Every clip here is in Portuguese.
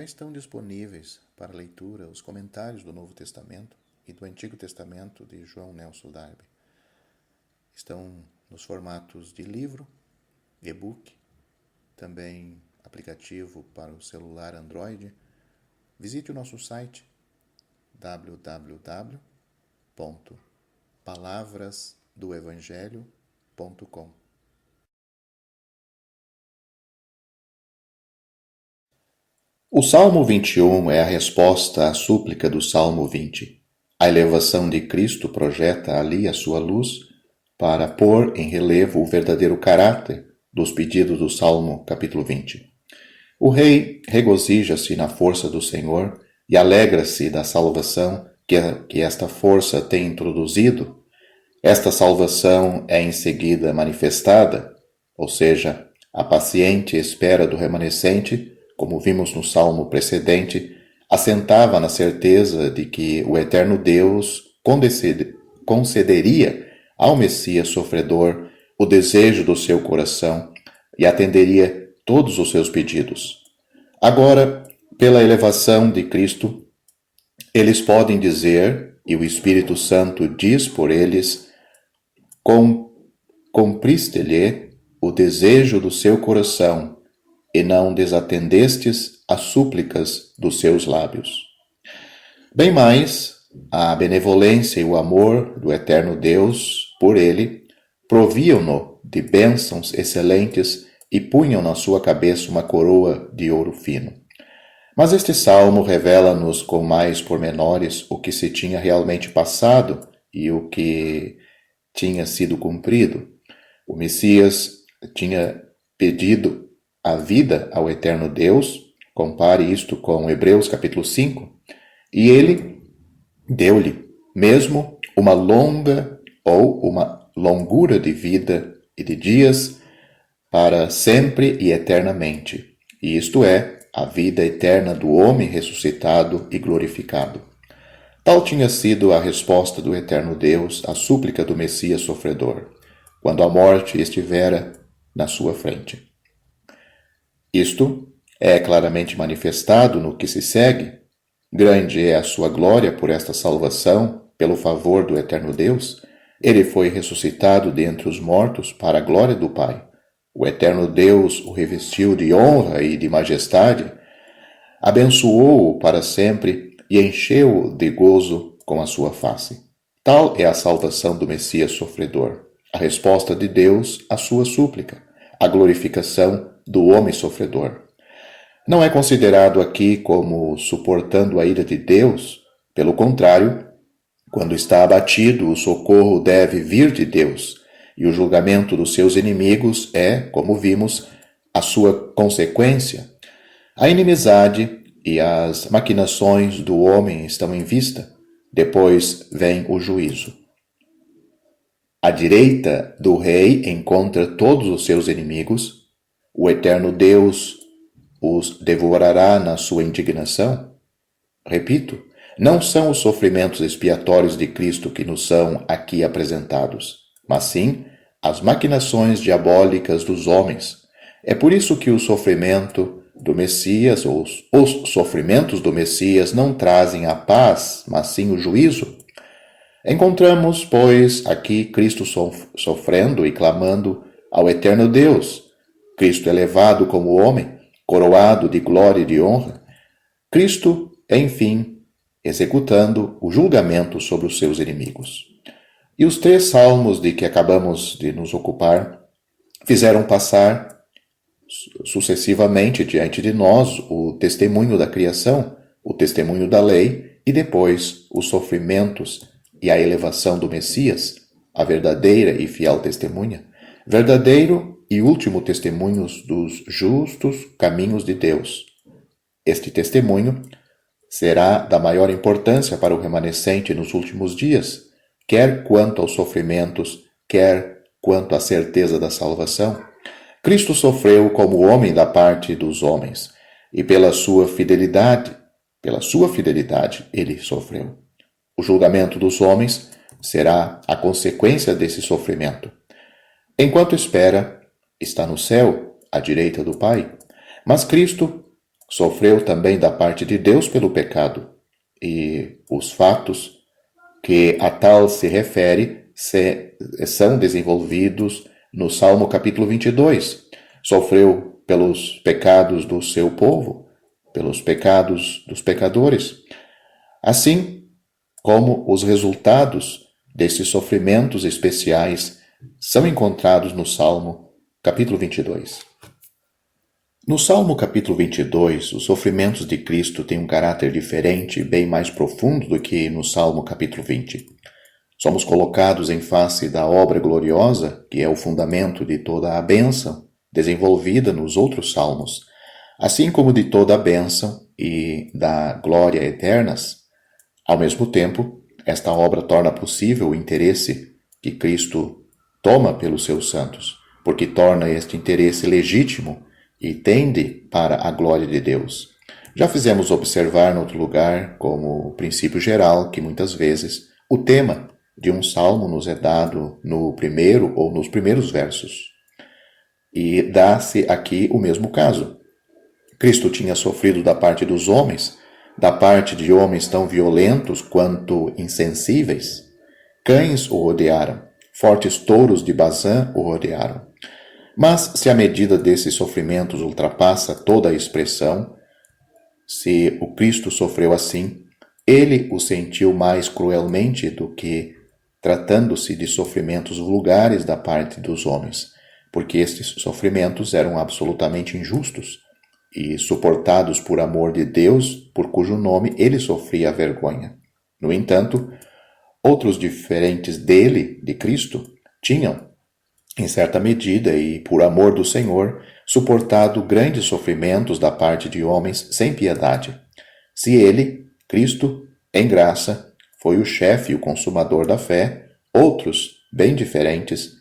estão disponíveis para leitura os comentários do Novo Testamento e do Antigo Testamento de João Nelson Darby. Estão nos formatos de livro, e-book, também aplicativo para o celular Android. Visite o nosso site www.palavrasdoevangelho.com. O Salmo 21 é a resposta à súplica do Salmo 20. A elevação de Cristo projeta ali a sua luz para pôr em relevo o verdadeiro caráter dos pedidos do Salmo capítulo 20. O rei regozija-se na força do Senhor e alegra-se da salvação que esta força tem introduzido. Esta salvação é em seguida manifestada, ou seja, a paciente espera do remanescente, como vimos no salmo precedente, assentava na certeza de que o eterno Deus concederia ao Messias sofredor o desejo do seu coração e atenderia todos os seus pedidos. Agora, pela elevação de Cristo, eles podem dizer, e o Espírito Santo diz por eles, cumpriste-lhe o desejo do seu coração, e não desatendestes as súplicas dos seus lábios. Bem mais, a benevolência e o amor do eterno Deus por ele proviam-no de bênçãos excelentes e punham na sua cabeça uma coroa de ouro fino. Mas este salmo revela-nos com mais pormenores o que se tinha realmente passado e o que tinha sido cumprido. O Messias tinha pedido a vida ao eterno Deus, compare isto com Hebreus capítulo 5, e ele deu-lhe mesmo uma longa ou uma longura de vida e de dias para sempre e eternamente, e isto é, a vida eterna do homem ressuscitado e glorificado. Tal tinha sido a resposta do eterno Deus à súplica do Messias sofredor, quando a morte estivera na sua frente. Isto é claramente manifestado no que se segue. Grande é a sua glória por esta salvação, pelo favor do eterno Deus. Ele foi ressuscitado dentre os mortos para a glória do Pai. O eterno Deus o revestiu de honra e de majestade, abençoou-o para sempre e encheu-o de gozo com a sua face. Tal é a salvação do Messias sofredor, a resposta de Deus à sua súplica, a glorificação do homem sofredor. Não é considerado aqui como suportando a ira de Deus, pelo contrário, quando está abatido, o socorro deve vir de Deus, e o julgamento dos seus inimigos é, como vimos, a sua consequência. A inimizade e as maquinações do homem estão em vista, depois vem o juízo. À direita do rei encontra todos os seus inimigos. O eterno Deus os devorará na sua indignação? Repito, não são os sofrimentos expiatórios de Cristo que nos são aqui apresentados, mas sim as maquinações diabólicas dos homens. É por isso que o sofrimento do Messias, ou os sofrimentos do Messias não trazem a paz, mas sim o juízo. Encontramos, pois, aqui Cristo sofrendo e clamando ao eterno Deus, Cristo elevado como homem, coroado de glória e de honra, Cristo, enfim, executando o julgamento sobre os seus inimigos. E os 3 salmos de que acabamos de nos ocupar fizeram passar sucessivamente diante de nós o testemunho da criação, o testemunho da lei e depois os sofrimentos e a elevação do Messias, a verdadeira e fiel testemunha, verdadeiro e último testemunho dos justos caminhos de Deus. Este testemunho será da maior importância para o remanescente nos últimos dias, quer quanto aos sofrimentos, quer quanto à certeza da salvação. Cristo sofreu como homem da parte dos homens, e pela sua fidelidade, ele sofreu. O julgamento dos homens será a consequência desse sofrimento. Enquanto espera, está no céu, à direita do Pai. Mas Cristo Sofreu também da parte de Deus pelo pecado, e os fatos que a tal se refere são desenvolvidos no Salmo capítulo 22. Sofreu pelos pecados do seu povo, pelos pecados dos pecadores, assim como os resultados desses sofrimentos especiais são encontrados no Salmo capítulo 22. No Salmo capítulo 22, os sofrimentos de Cristo têm um caráter diferente e bem mais profundo do que no Salmo capítulo 20. Somos colocados em face da obra gloriosa, que é o fundamento de toda a bênção desenvolvida nos outros salmos, assim como de toda a bênção e da glória eternas. Ao mesmo tempo, esta obra torna possível o interesse que Cristo toma pelos seus santos, porque torna este interesse legítimo e tende para a glória de Deus. Já fizemos observar em outro lugar, como princípio geral, que muitas vezes o tema de um salmo nos é dado no primeiro ou nos primeiros versos. E dá-se aqui o mesmo caso. Cristo tinha sofrido da parte dos homens, da parte de homens tão violentos quanto insensíveis. Cães o rodearam, fortes touros de Bazã o rodearam. Mas se a medida desses sofrimentos ultrapassa toda a expressão, se o Cristo sofreu assim, ele o sentiu mais cruelmente do que tratando-se de sofrimentos vulgares da parte dos homens, porque estes sofrimentos eram absolutamente injustos e suportados por amor de Deus, por cujo nome ele sofria a vergonha. No entanto, outros diferentes dele, de Cristo, tinham, em certa medida e por amor do Senhor, suportado grandes sofrimentos da parte de homens sem piedade. Se ele, Cristo, em graça, foi o chefe e o consumador da fé, outros, bem diferentes,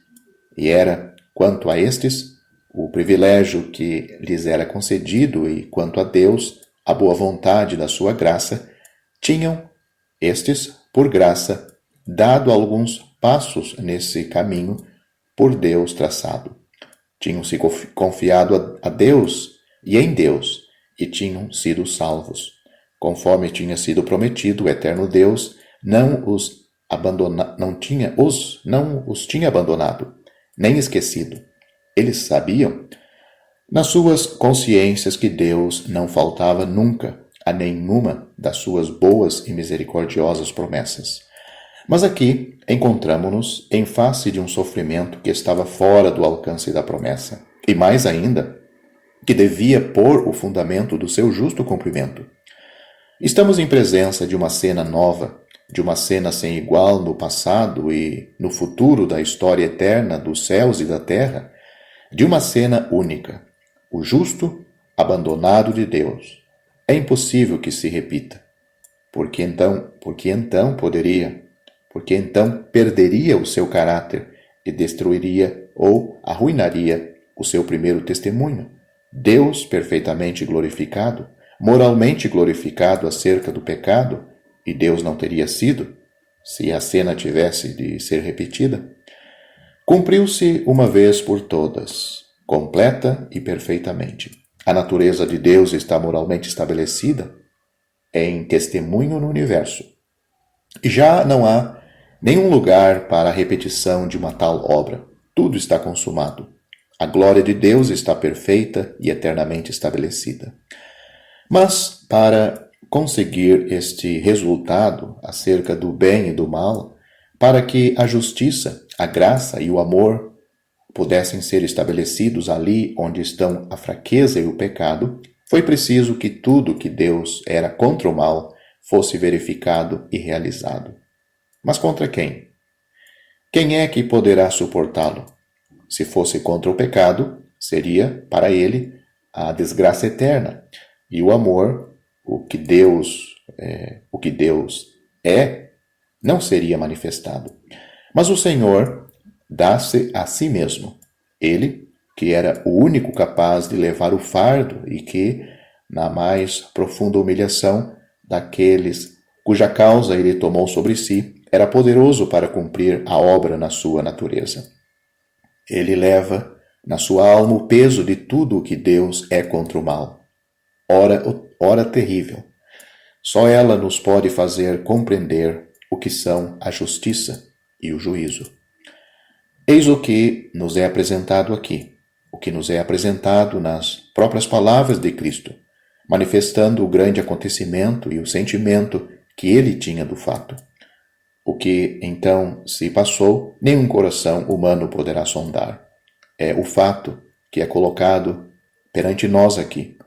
e era, quanto a estes, o privilégio que lhes era concedido e, quanto a Deus, a boa vontade da sua graça, tinham, estes, por graça, dado alguns passos nesse caminho por Deus traçado. Tinham se confiado a Deus e em Deus, e tinham sido salvos. Conforme tinha sido prometido, o eterno Deus não os tinha abandonado, nem esquecido. Eles sabiam, nas suas consciências, que Deus não faltava nunca a nenhuma das suas boas e misericordiosas promessas. Mas aqui encontramo-nos em face de um sofrimento que estava fora do alcance da promessa, e mais ainda, que devia pôr o fundamento do seu justo cumprimento. Estamos em presença de uma cena nova, de uma cena sem igual no passado e no futuro da história eterna dos céus e da terra, de uma cena única, o justo abandonado de Deus. É impossível que se repita. Porque então perderia o seu caráter e destruiria ou arruinaria o seu primeiro testemunho. Deus perfeitamente glorificado, moralmente glorificado acerca do pecado, e Deus não teria sido, se a cena tivesse de ser repetida. Cumpriu-se uma vez por todas, completa e perfeitamente. A natureza de Deus está moralmente estabelecida em testemunho no universo. E já não há nenhum lugar para a repetição de uma tal obra. Tudo está consumado. A glória de Deus está perfeita e eternamente estabelecida. Mas, para conseguir este resultado acerca do bem e do mal, para que a justiça, a graça e o amor pudessem ser estabelecidos ali onde estão a fraqueza e o pecado, foi preciso que tudo que Deus era contra o mal fosse verificado e realizado. Mas contra quem? Quem é que poderá suportá-lo? Se fosse contra o pecado, seria, para ele, a desgraça eterna. E o amor, o que Deus é, não seria manifestado. Mas o Senhor dá-se a si mesmo. Ele, que era o único capaz de levar o fardo e que, na mais profunda humilhação daqueles cuja causa ele tomou sobre si, era poderoso para cumprir a obra na sua natureza. Ele leva na sua alma o peso de tudo o que Deus é contra o mal. hora terrível. Só ela nos pode fazer compreender o que são a justiça e o juízo. Eis o que nos é apresentado aqui, o que nos é apresentado nas próprias palavras de Cristo, manifestando o grande acontecimento e o sentimento que ele tinha do fato. O que então se passou, nenhum coração humano poderá sondar. É o fato que é colocado perante nós aqui,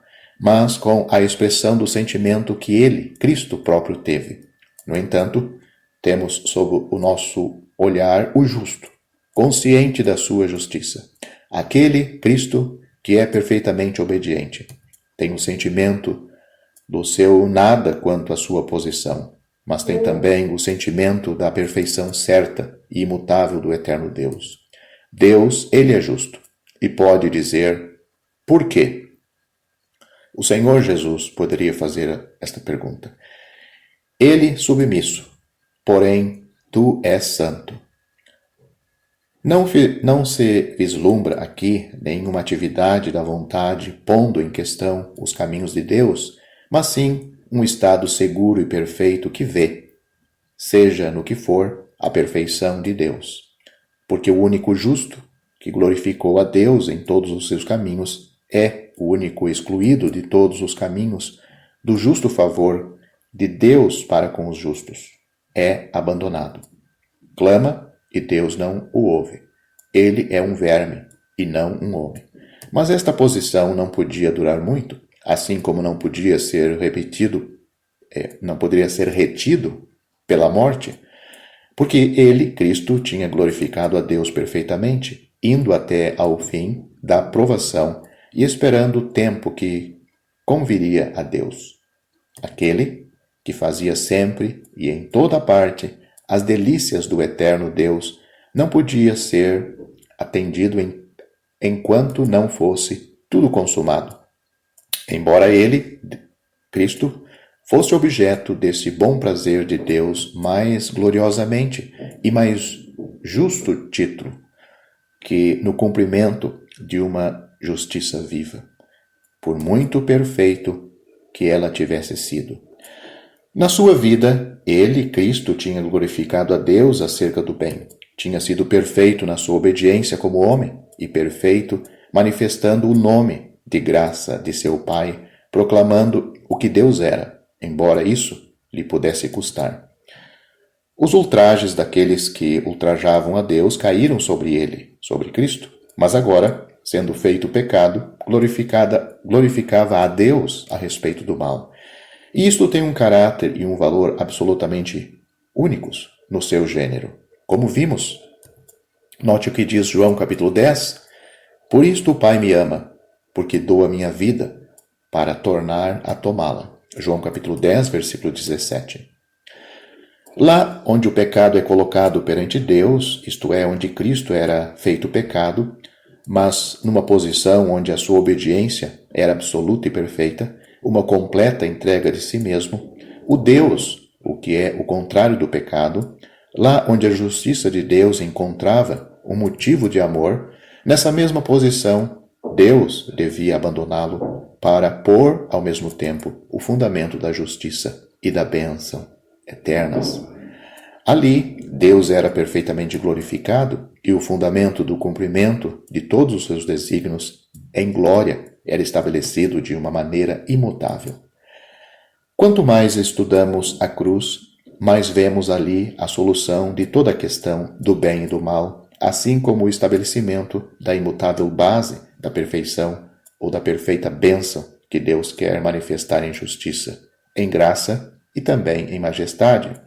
mas com a expressão do sentimento que ele, Cristo próprio, teve. No entanto, temos sob o nosso olhar o justo, consciente da sua justiça. Aquele Cristo que é perfeitamente obediente, tem um sentimento do seu nada quanto à sua posição, mas tem também o sentimento da perfeição certa e imutável do eterno Deus. Deus, ele é justo e pode dizer por quê? O Senhor Jesus poderia fazer esta pergunta. Ele submisso, porém tu és santo. Não se vislumbra aqui nenhuma atividade da vontade pondo em questão os caminhos de Deus, mas sim um estado seguro e perfeito que vê, seja no que for, a perfeição de Deus. Porque o único justo, que glorificou a Deus em todos os seus caminhos, é o único excluído de todos os caminhos do justo favor de Deus para com os justos. É abandonado. Clama e Deus não o ouve. Ele é um verme e não um homem. Mas esta posição não podia durar muito, assim como não podia ser não poderia ser retido pela morte, porque ele, Cristo, tinha glorificado a Deus perfeitamente, indo até ao fim da provação e esperando o tempo que conviria a Deus. Aquele que fazia sempre e em toda parte as delícias do eterno Deus não podia ser atendido enquanto não fosse tudo consumado. Embora ele, Cristo, fosse objeto desse bom prazer de Deus mais gloriosamente e mais justo título, que no cumprimento de uma justiça viva, por muito perfeito que ela tivesse sido. Na sua vida, ele, Cristo, tinha glorificado a Deus acerca do bem. Tinha sido perfeito na sua obediência como homem e perfeito manifestando o nome de graça de seu Pai, proclamando o que Deus era, embora isso lhe pudesse custar. Os ultrajes daqueles que ultrajavam a Deus caíram sobre ele, sobre Cristo, mas agora, sendo feito pecado, glorificava a Deus a respeito do mal. E isto tem um caráter e um valor absolutamente únicos no seu gênero. Como vimos, note o que diz João capítulo 10. Por isto o Pai me ama, porque dou a minha vida para tornar a tomá-la. João capítulo 10, versículo 17. Lá onde o pecado é colocado perante Deus, isto é, onde Cristo era feito pecado, mas numa posição onde a sua obediência era absoluta e perfeita, uma completa entrega de si mesmo, o Deus, o que é o contrário do pecado, lá onde a justiça de Deus encontrava um motivo de amor, nessa mesma posição, Deus devia abandoná-lo para pôr, ao mesmo tempo, o fundamento da justiça e da bênção eternas. Ali, Deus era perfeitamente glorificado e o fundamento do cumprimento de todos os seus desígnios em glória era estabelecido de uma maneira imutável. Quanto mais estudamos a cruz, mais vemos ali a solução de toda a questão do bem e do mal, assim como o estabelecimento da imutável base da perfeição ou da perfeita bênção que Deus quer manifestar em justiça, em graça e também em majestade,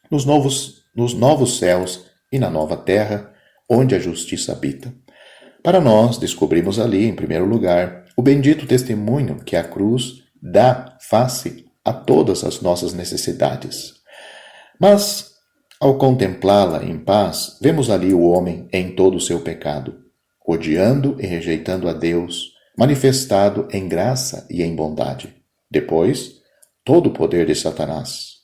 nos novos céus e na nova terra, onde a justiça habita. Para nós, descobrimos ali, em primeiro lugar, o bendito testemunho que a cruz dá face a todas as nossas necessidades. Mas, ao contemplá-la em paz, vemos ali o homem em todo o seu pecado, odiando e rejeitando a Deus, manifestado em graça e em bondade. Depois, todo o poder de Satanás,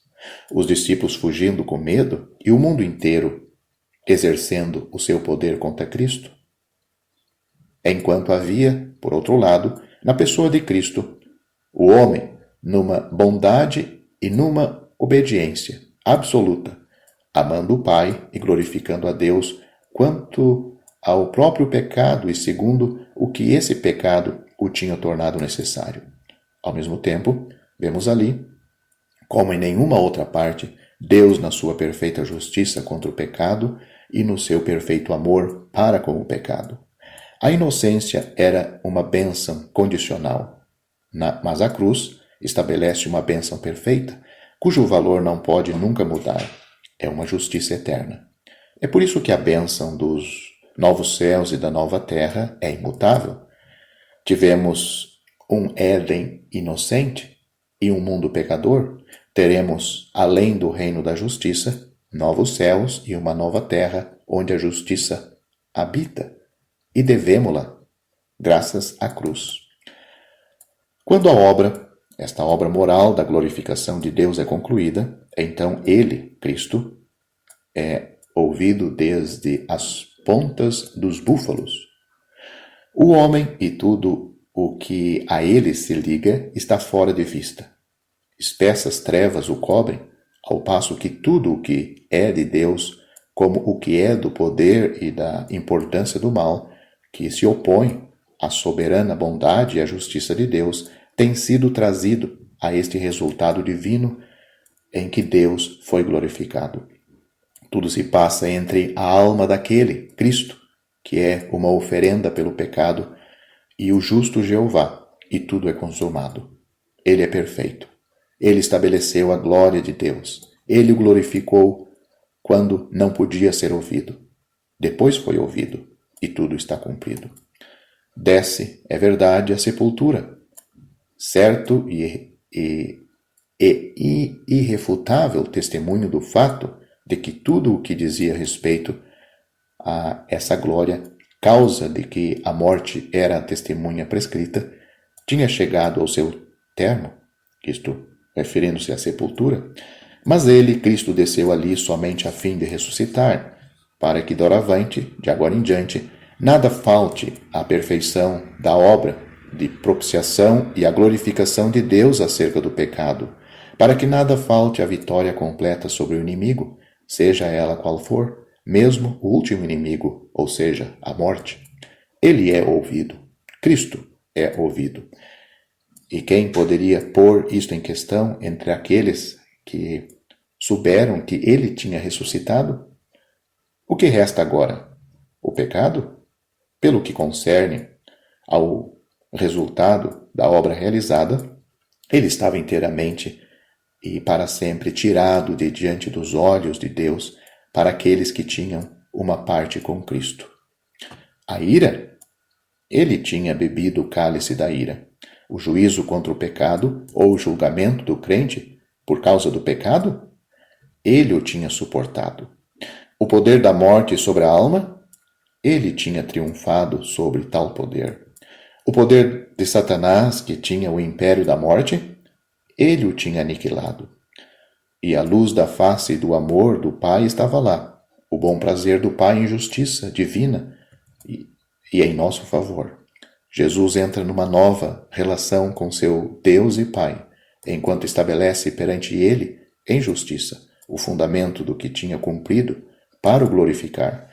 os discípulos fugindo com medo e o mundo inteiro exercendo o seu poder contra Cristo. Enquanto havia, por outro lado, na pessoa de Cristo, O homem numa bondade e numa obediência absoluta, amando o Pai e glorificando a Deus quanto ao próprio pecado e segundo o que esse pecado o tinha tornado necessário. Ao mesmo tempo, vemos ali, como em nenhuma outra parte, Deus na sua perfeita justiça contra o pecado e no seu perfeito amor para com o pecado. A inocência era uma bênção condicional, mas a cruz estabelece uma bênção perfeita, cujo valor não pode nunca mudar. É uma justiça eterna. É por isso que a bênção dos novos céus e da nova terra é imutável. Tivemos um Éden inocente e um mundo pecador. Teremos, além do reino da justiça, novos céus e uma nova terra onde a justiça habita. E devemo-la graças à cruz. Quando esta obra moral da glorificação de Deus é concluída, então ele, Cristo, é ouvido desde as pontas dos búfalos. O homem e tudo o que a ele se liga está fora de vista. Espessas trevas o cobrem, ao passo que tudo o que é de Deus, como o que é do poder e da importância do mal, que se opõe à soberana bondade e à justiça de Deus, tem sido trazido a este resultado divino em que Deus foi glorificado. Tudo se passa entre a alma daquele, Cristo, que é uma oferenda pelo pecado, e o justo Jeová, e tudo é consumado. Ele é perfeito. Ele estabeleceu a glória de Deus. Ele o glorificou quando não podia ser ouvido. Depois foi ouvido, e tudo está cumprido. Desce, é verdade, a sepultura. Certo e irrefutável testemunho do fato de que tudo o que dizia respeito a essa glória, causa de que a morte era a testemunha prescrita, tinha chegado ao seu termo, isto referindo-se à sepultura, mas ele, Cristo, desceu ali somente a fim de ressuscitar, para que doravante, de agora em diante, nada falte à perfeição da obra de propiciação e à glorificação de Deus acerca do pecado, para que nada falte à vitória completa sobre o inimigo, seja ela qual for, mesmo o último inimigo, ou seja, a morte. Ele é ouvido. Cristo é ouvido. E quem poderia pôr isto em questão entre aqueles que souberam que ele tinha ressuscitado? O que resta agora? O pecado? Pelo que concerne ao resultado da obra realizada, ele estava inteiramente e para sempre tirado de diante dos olhos de Deus para aqueles que tinham uma parte com Cristo. A ira? Ele tinha bebido o cálice da ira. O juízo contra o pecado ou o julgamento do crente por causa do pecado? Ele o tinha suportado. O poder da morte sobre a alma? Ele tinha triunfado sobre tal poder. O poder de Satanás, que tinha o império da morte? Ele o tinha aniquilado. E a luz da face e do amor do Pai estava lá, o bom prazer do Pai em justiça divina e em nosso favor. Jesus entra numa nova relação com seu Deus e Pai, enquanto estabelece perante ele, em justiça, o fundamento do que tinha cumprido para o glorificar,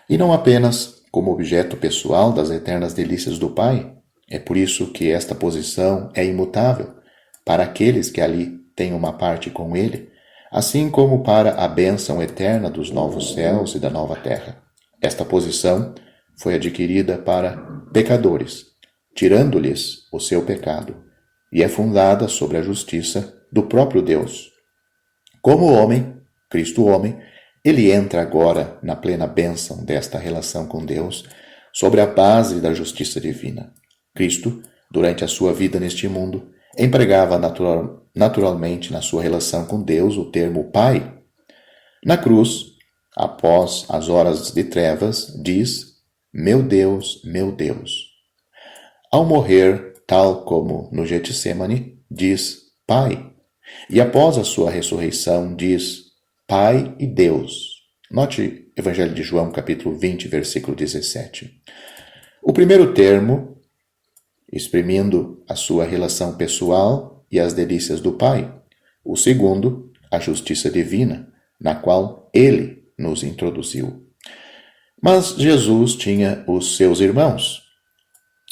e não apenas como objeto pessoal das eternas delícias do Pai. É por isso que esta posição é imutável para aqueles que ali têm uma parte com ele, assim como para a bênção eterna dos novos céus e da nova terra. Esta posição foi adquirida para pecadores, tirando-lhes o seu pecado, e é fundada sobre a justiça do próprio Deus. Como homem, Cristo homem, ele entra agora na plena bênção desta relação com Deus, sobre a base da justiça divina. Cristo, durante a sua vida neste mundo, empregava naturalmente na sua relação com Deus o termo Pai. Na cruz, após as horas de trevas, diz: meu Deus, meu Deus. Ao morrer, tal como no Getsemane, diz Pai. E após a sua ressurreição, diz Pai e Deus. Note Evangelho de João, capítulo 20, versículo 17. O primeiro termo exprimindo a sua relação pessoal e as delícias do Pai. O segundo, a justiça divina, na qual ele nos introduziu. Mas Jesus tinha os seus irmãos,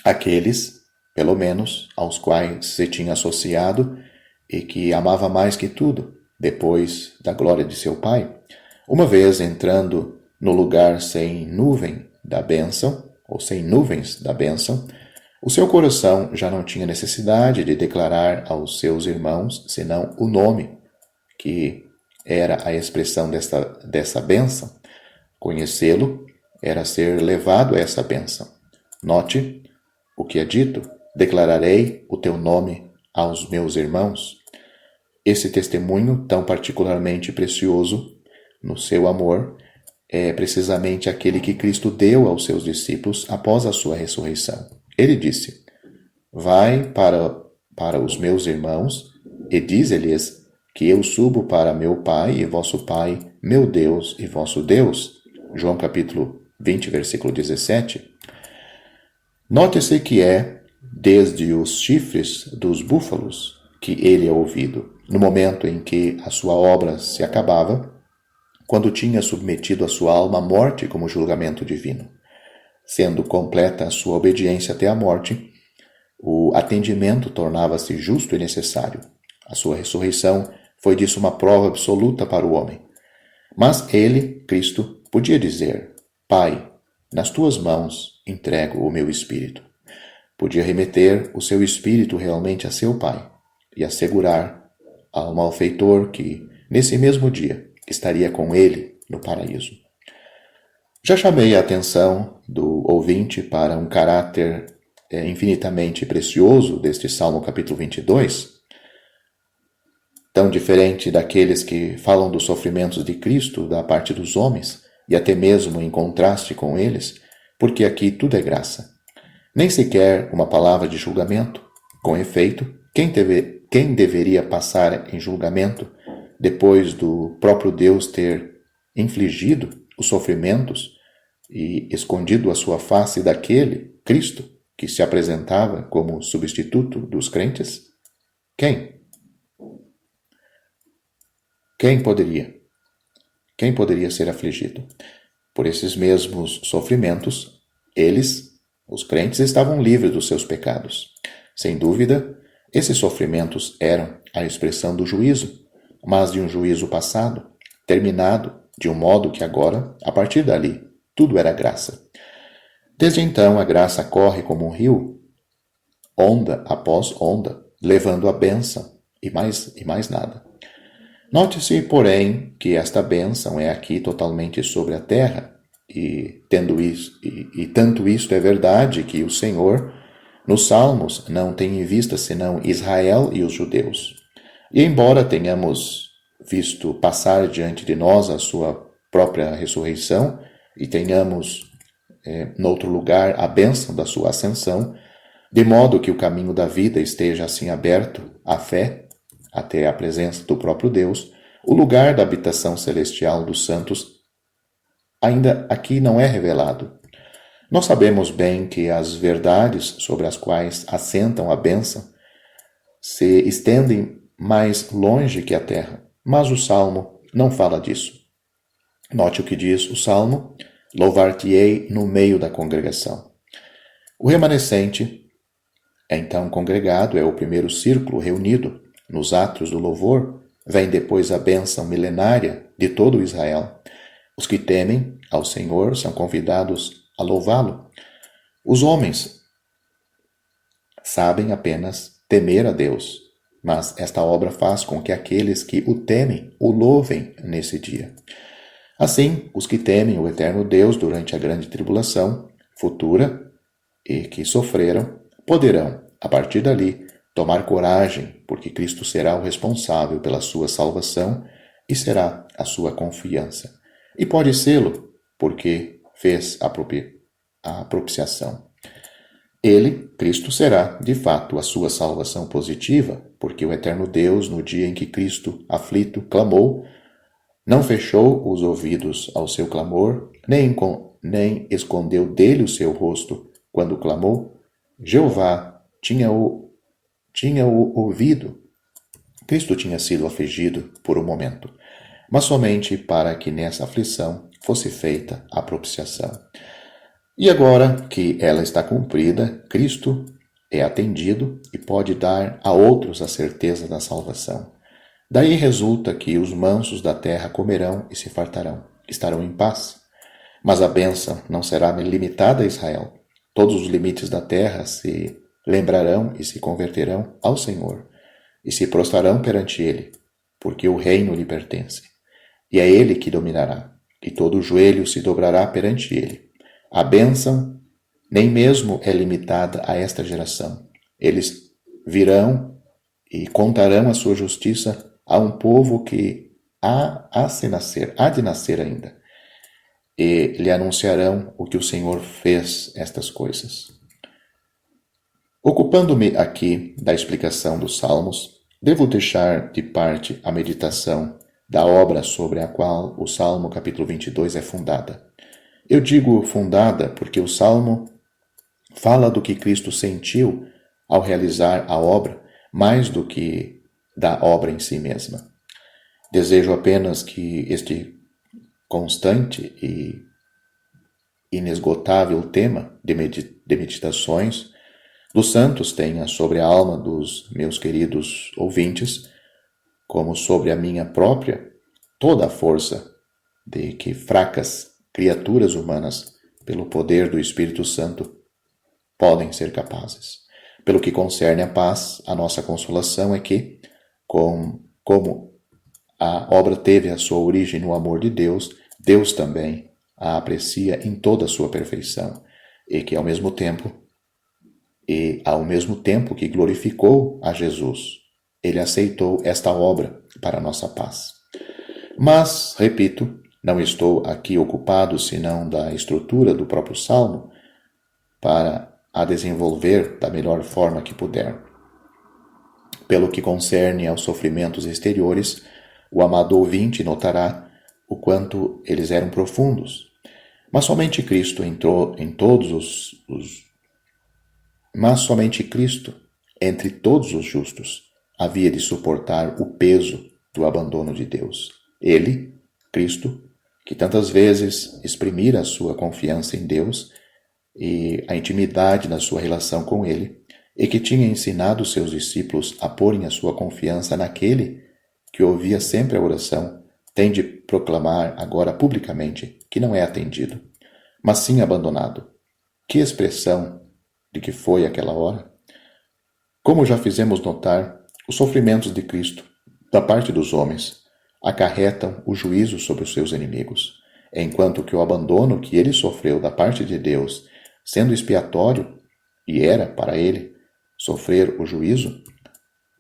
aqueles, pelo menos, aos quais se tinha associado e que amava mais que tudo, depois da glória de seu Pai. Uma vez entrando no lugar sem nuvem da bênção, ou sem nuvens da bênção, o seu coração já não tinha necessidade de declarar aos seus irmãos senão o nome, que era a expressão dessa bênção. Conhecê-lo era ser levado a essa bênção. Note o que é dito: declararei o teu nome aos meus irmãos. Esse testemunho tão particularmente precioso no seu amor é precisamente aquele que Cristo deu aos seus discípulos após a sua ressurreição. Ele disse: vai para os meus irmãos e dize-lhes que eu subo para meu Pai e vosso Pai, meu Deus e vosso Deus. João capítulo 20, versículo 17. Note-se que é desde os chifres dos búfalos que ele é ouvido, no momento em que a sua obra se acabava, quando tinha submetido a sua alma à morte como julgamento divino. Sendo completa a sua obediência até a morte, o atendimento tornava-se justo e necessário. A sua ressurreição foi disso uma prova absoluta para o homem. Mas ele, Cristo, podia dizer: Pai, nas tuas mãos entrego o meu espírito. Podia remeter o seu espírito realmente a seu Pai e assegurar ao malfeitor que, nesse mesmo dia, estaria com ele no paraíso. Já chamei a atenção do ouvinte para um caráter infinitamente precioso deste Salmo capítulo 22, tão diferente daqueles que falam dos sofrimentos de Cristo da parte dos homens, e até mesmo em contraste com eles, porque aqui tudo é graça. Nem sequer uma palavra de julgamento. Com efeito, quem deveria passar em julgamento depois do próprio Deus ter infligido os sofrimentos e escondido a sua face daquele, Cristo, que se apresentava como substituto dos crentes? Quem? Quem poderia? Quem poderia ser afligido? Por esses mesmos sofrimentos, eles, os crentes, estavam livres dos seus pecados. Sem dúvida, esses sofrimentos eram a expressão do juízo, mas de um juízo passado, terminado, de um modo que agora, a partir dali, tudo era graça. Desde então, a graça corre como um rio, onda após onda, levando a bênção e mais nada. Note-se, porém, que esta bênção é aqui totalmente sobre a terra, e tanto isto é verdade que o Senhor, nos Salmos, não tem em vista senão Israel e os judeus. E embora tenhamos visto passar diante de nós a sua própria ressurreição e tenhamos, noutro lugar, a bênção da sua ascensão, de modo que o caminho da vida esteja assim aberto à fé, até a presença do próprio Deus, o lugar da habitação celestial dos santos ainda aqui não é revelado. Nós sabemos bem que as verdades sobre as quais assentam a bênção se estendem mais longe que a terra, mas o Salmo não fala disso. Note o que diz o Salmo: louvar-te-ei no meio da congregação. O remanescente é então congregado, é o primeiro círculo reunido. Nos atos do louvor, vem depois a bênção milenária de todo Israel. Os que temem ao Senhor são convidados a louvá-lo. Os homens sabem apenas temer a Deus, mas esta obra faz com que aqueles que o temem o louvem nesse dia. Assim, os que temem o eterno Deus durante a grande tribulação futura e que sofreram, poderão, a partir dali, tomar coragem, porque Cristo será o responsável pela sua salvação e será a sua confiança. E pode sê-lo, porque fez a propiciação. Ele, Cristo, será, de fato, a sua salvação positiva, porque o eterno Deus, no dia em que Cristo, aflito, clamou, não fechou os ouvidos ao seu clamor, nem escondeu dele o seu rosto quando clamou: Jeová, tinha-o ouvido. Cristo tinha sido afligido por um momento, mas somente para que nessa aflição fosse feita a propiciação. E agora que ela está cumprida, Cristo é atendido e pode dar a outros a certeza da salvação. Daí resulta que os mansos da terra comerão e se fartarão, estarão em paz. Mas a bênção não será limitada a Israel. Todos os limites da terra se lembrarão e se converterão ao Senhor, e se prostrarão perante Ele, porque o reino lhe pertence. E é Ele que dominará, e todo o joelho se dobrará perante Ele. A bênção nem mesmo é limitada a esta geração. Eles virão e contarão a sua justiça a um povo que há de nascer ainda. E lhe anunciarão o que o Senhor fez estas coisas. Ocupando-me aqui da explicação dos Salmos, devo deixar de parte a meditação da obra sobre a qual o Salmo capítulo 22 é fundada. Eu digo fundada porque o Salmo fala do que Cristo sentiu ao realizar a obra, mais do que da obra em si mesma. Desejo apenas que este constante e inesgotável tema de meditações dos santos tenha sobre a alma dos meus queridos ouvintes, como sobre a minha própria, toda a força de que fracas criaturas humanas, pelo poder do Espírito Santo, podem ser capazes. Pelo que concerne à paz, a nossa consolação é que, como a obra teve a sua origem no amor de Deus, Deus também a aprecia em toda a sua perfeição, e que ao mesmo tempo que glorificou a Jesus, ele aceitou esta obra para a nossa paz. Mas, repito, não estou aqui ocupado senão da estrutura do próprio Salmo para a desenvolver da melhor forma que puder. Pelo que concerne aos sofrimentos exteriores, o amado ouvinte notará o quanto eles eram profundos. Mas somente Cristo entre todos os justos, havia de suportar o peso do abandono de Deus. Ele, Cristo, que tantas vezes exprimira a sua confiança em Deus e a intimidade na sua relação com Ele, e que tinha ensinado seus discípulos a porem a sua confiança naquele que ouvia sempre a oração, tem de proclamar agora publicamente que não é atendido, mas sim abandonado. Que expressão de que foi aquela hora! Como já fizemos notar, os sofrimentos de Cristo, da parte dos homens, acarretam o juízo sobre os seus inimigos, enquanto que o abandono que ele sofreu da parte de Deus, sendo expiatório, e era para ele sofrer o juízo,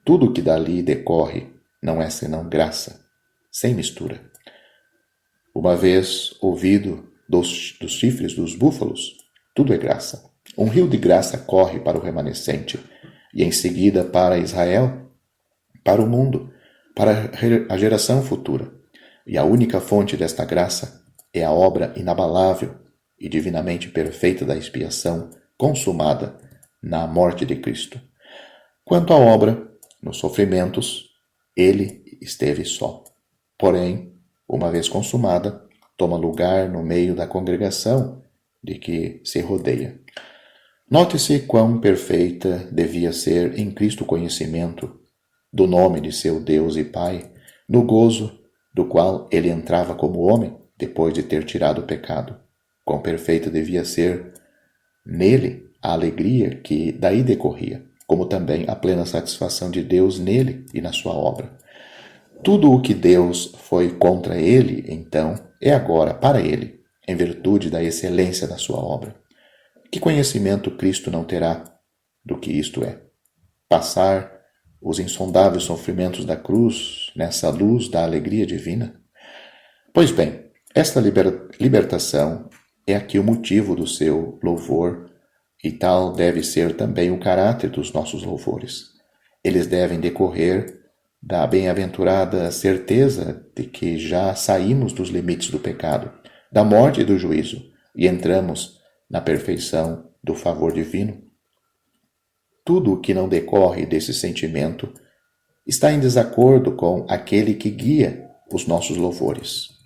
tudo o que dali decorre não é senão graça, sem mistura. Uma vez ouvido dos chifres dos búfalos, tudo é graça. Um rio de graça corre para o remanescente, e em seguida para Israel, para o mundo, para a geração futura. E a única fonte desta graça é a obra inabalável e divinamente perfeita da expiação consumada na morte de Cristo. Quanto à obra, nos sofrimentos, ele esteve só. Porém, uma vez consumada, toma lugar no meio da congregação de que se rodeia. Note-se quão perfeita devia ser em Cristo o conhecimento do nome de seu Deus e Pai, no gozo do qual ele entrava como homem depois de ter tirado o pecado. Quão perfeita devia ser nele a alegria que daí decorria, como também a plena satisfação de Deus nele e na sua obra. Tudo o que Deus foi contra ele, então, é agora para ele, em virtude da excelência da sua obra. Que conhecimento Cristo não terá do que isto é? Passar os insondáveis sofrimentos da cruz nessa luz da alegria divina? Pois bem, esta libertação é aqui o motivo do seu louvor, e tal deve ser também o caráter dos nossos louvores. Eles devem decorrer da bem-aventurada certeza de que já saímos dos limites do pecado, da morte e do juízo, e entramos na perfeição do favor divino. tudo o que não decorre desse sentimento está em desacordo com aquele que guia os nossos louvores.